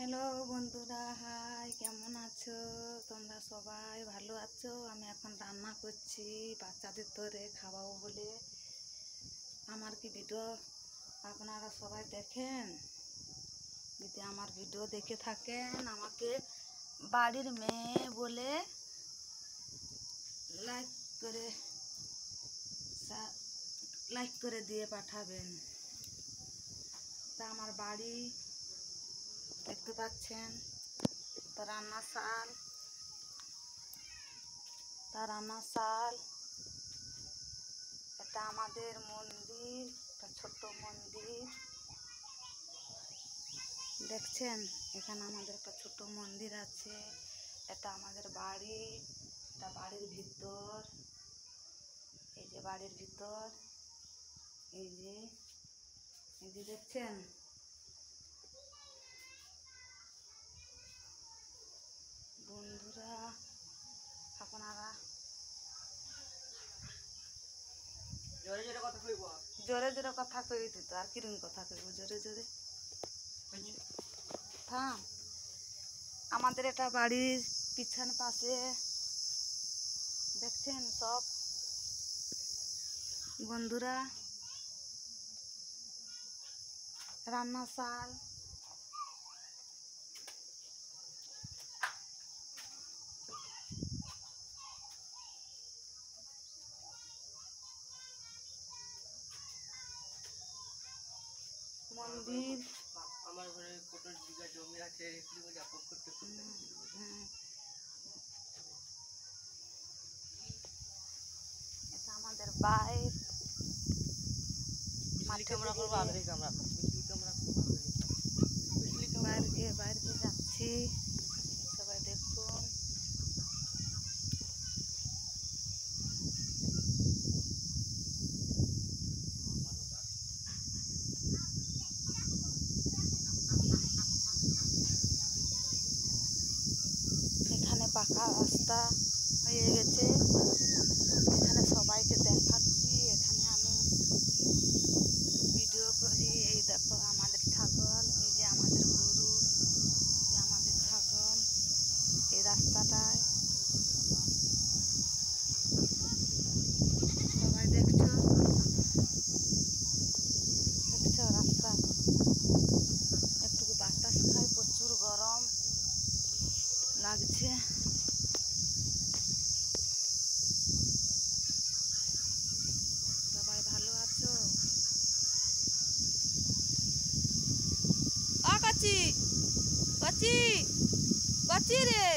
Hello বন্ধুরা, high, কেমন আছো? তোমরা সবাই ভালো আছো? আমি এখন রান্না করছি বাচ্চাদের ধরে খাওয়াবো বলে। আমার কি ভিডিও আপনারা সবাই দেখেন? যদি আমার ভিডিও দেখে থাকেন, আমাকে বাড়ির মেয়ে বলে লাইক করে দিয়ে পাঠাবেন। তা আমার বাড়ি দেখতে পাচ্ছেন, তো রান্নার শাল, এটা আমাদের মন্দির, একটা ছোট্ট মন্দির দেখছেন। এখানে আমাদের একটা ছোট্ট মন্দির আছে। এটা আমাদের বাড়ি, এটা বাড়ির ভিতর। এই যে বাড়ির ভিতর, এই যে দেখছেন। বন্ধুরা, আপনারা জোরে জোরে কথা কই দিত, আর কিরকম কথা কইব? জোরে জোরে থাম। আমাদের এটা বাড়ির পিছন পাশে দেখছেন সব বন্ধুরা, রান্নার শাল। মন্দির, আমার ঘরে কত বিঘা জমি আছে, এটা আমাদের বাইর বাইরে যাচ্ছি, সবাই দেখুন। এখানে পাকা রাস্তা হয়ে গেছে, এখানে সবাইকে দেখাচ্ছি। এখানে আমি ভিডিও করি। এই দেখো আমাদের ছাগল, এই যে আমাদের গরু, যে আমাদের ছাগল। এই রাস্তাটায় সবাই দেখছো রাস্তা। একটু বাতাস খাই, প্রচুর গরম লাগছে। সবাই ভালো আছো? কচি কচি কচি রে।